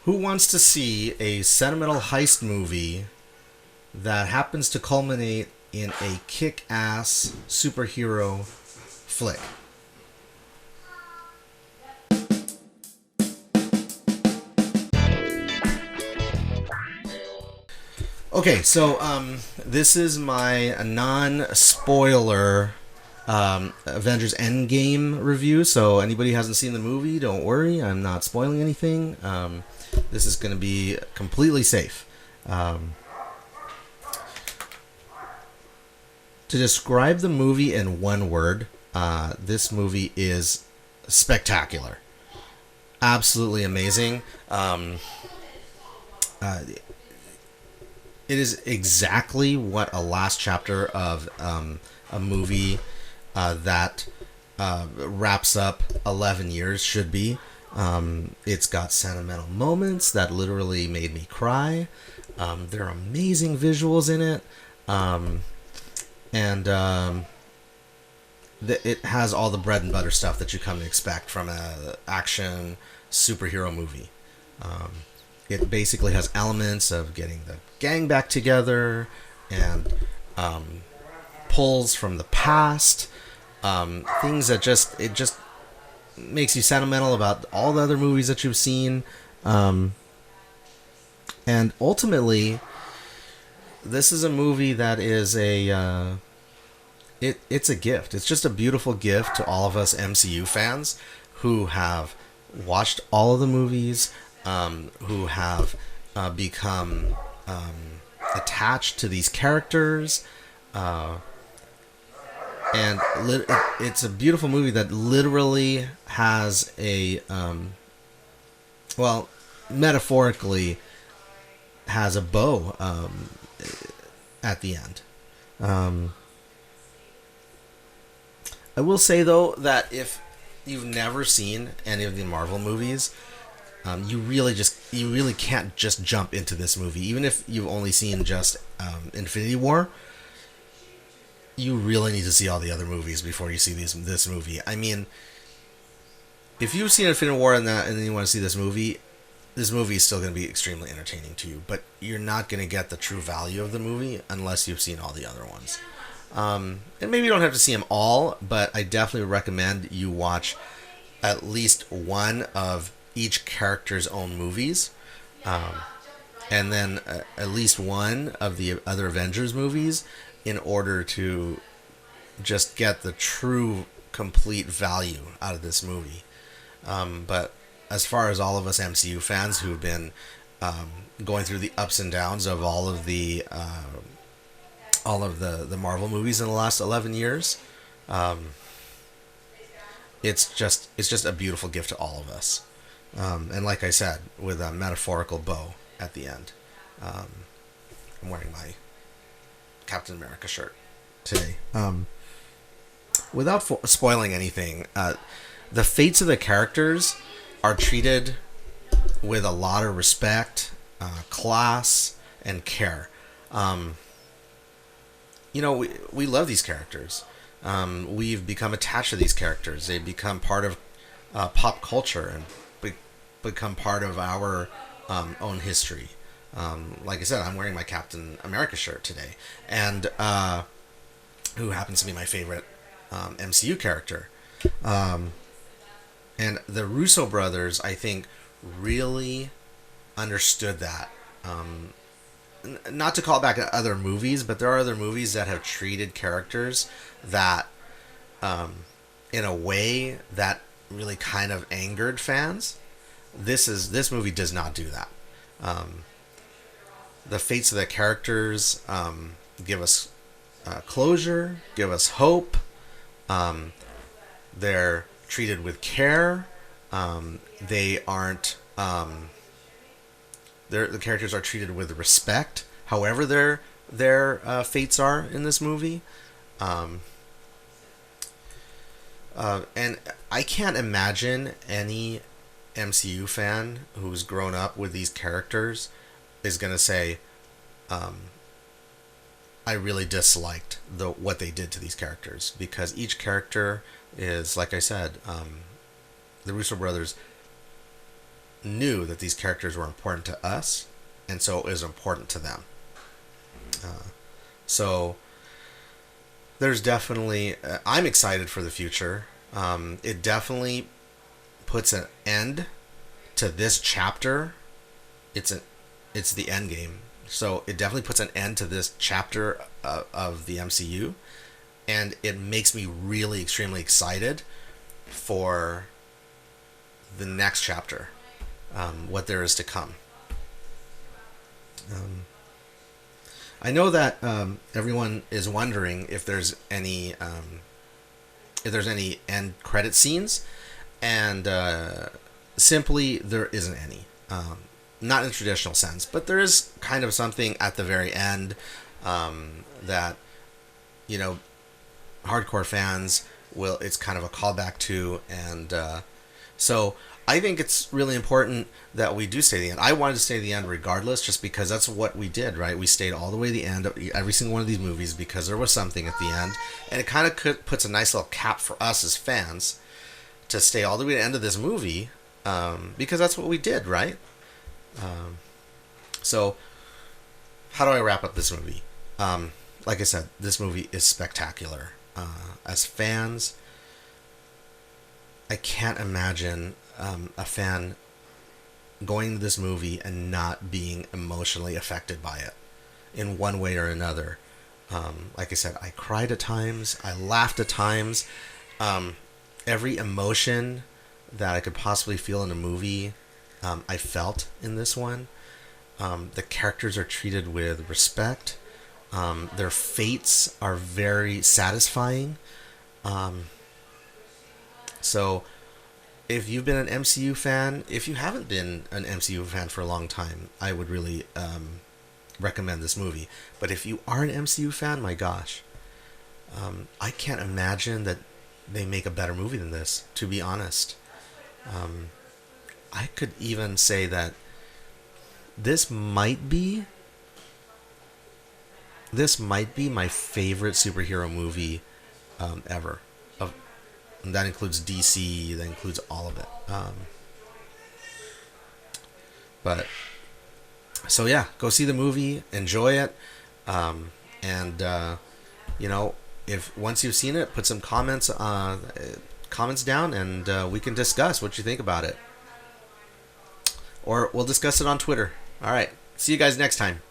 Who wants to see a sentimental heist movie that happens to culminate in a kick-ass superhero flick? Okay, so this is my non-spoiler Avengers Endgame review. So anybody who hasn't seen the movie, don't worry, I'm not spoiling anything. This is going to be completely safe. To describe the movie in one word, this movie is spectacular, absolutely amazing. It is exactly what a last chapter of a movie that wraps up 11 years should be. It's got sentimental moments that literally made me cry. There are amazing visuals in it. It has all the bread and butter stuff that you come to expect from an action superhero movie. It basically has elements of getting the gang back together and pulls from the past, things that just makes you sentimental about all the other movies that you've seen, and ultimately, this is a movie that is it's a gift. It's just a beautiful gift to all of us MCU fans who have watched all of the movies, who have become attached to these characters, and it's a beautiful movie that literally has a metaphorically has a bow at the end. I will say though that if you've never seen any of the Marvel movies, you really can't just jump into this movie. Even if you've only seen just Infinity War, you really need to see all the other movies before you see this movie. I mean, if you've seen Infinity War and then you want to see this movie is still going to be extremely entertaining to you. But you're not going to get the true value of the movie unless you've seen all the other ones. And maybe you don't have to see them all, but I definitely recommend you watch at least one of each character's own movies, and then at least one of the other Avengers movies in order to just get the true complete value out of this movie. But as far as all of us MCU fans who've been going through the ups and downs of all of the Marvel movies in the last 11 years, it's just a beautiful gift to all of us. And like I said, with a metaphorical bow at the end. I'm wearing my Captain America shirt today. Without spoiling anything, the fates of the characters are treated with a lot of respect, class, and care. We love these characters. We've become attached to these characters. They become part of pop culture and become part of our own history. Like I said, I'm wearing my Captain America shirt today, and who happens to be my favorite MCU character. And the Russo brothers, I think, really understood that. Not to call back at other movies, but there are other movies that have treated characters that, in a way that really kind of angered fans. This movie does not do that. The fates of the characters give us closure, give us hope. They're treated with care. They aren't. The characters are treated with respect. However, their fates are in this movie. And I can't imagine any MCU fan who's grown up with these characters is going to say, I really disliked what they did to these characters, because each character is, like I said, the Russo brothers knew that these characters were important to us, and so it was important to them. So there's definitely, I'm excited for the future. It definitely puts an end to this chapter. It's the end game. So it definitely puts an end to this chapter of the MCU, and it makes me really extremely excited for the next chapter, what there is to come. I know that everyone is wondering if there's any end credit scenes, and simply there isn't any. Not in a traditional sense, but there is kind of something at the very end that, you know, hardcore fans will. It's kind of a callback to, and so I think it's really important that we do stay to the end. I wanted to stay to the end regardless, just because that's what we did, right? We stayed all the way to the end of every single one of these movies because there was something at the end, and it kind of puts a nice little cap for us as fans to stay all the way to the end of this movie, because that's what we did, right? So, how do I wrap up this movie? Like I said, this movie is spectacular. As fans, I can't imagine a fan going to this movie and not being emotionally affected by it in one way or another. Like I said, I cried at times, I laughed at times. Every emotion that I could possibly feel in a movie, I felt in this one. The characters are treated with respect. Their fates are very satisfying. So, if you've been an MCU fan, if you haven't been an MCU fan for a long time, I would really recommend this movie. But if you are an MCU fan, my gosh, I can't imagine that they make a better movie than this, to be honest. I could even say that this might be my favorite superhero movie ever. And that includes DC, that includes all of it. But so yeah, go see the movie, enjoy it, and you know, if once you've seen it, put some comments down, and we can discuss what you think about it, or we'll discuss it on Twitter. All right, see you guys next time.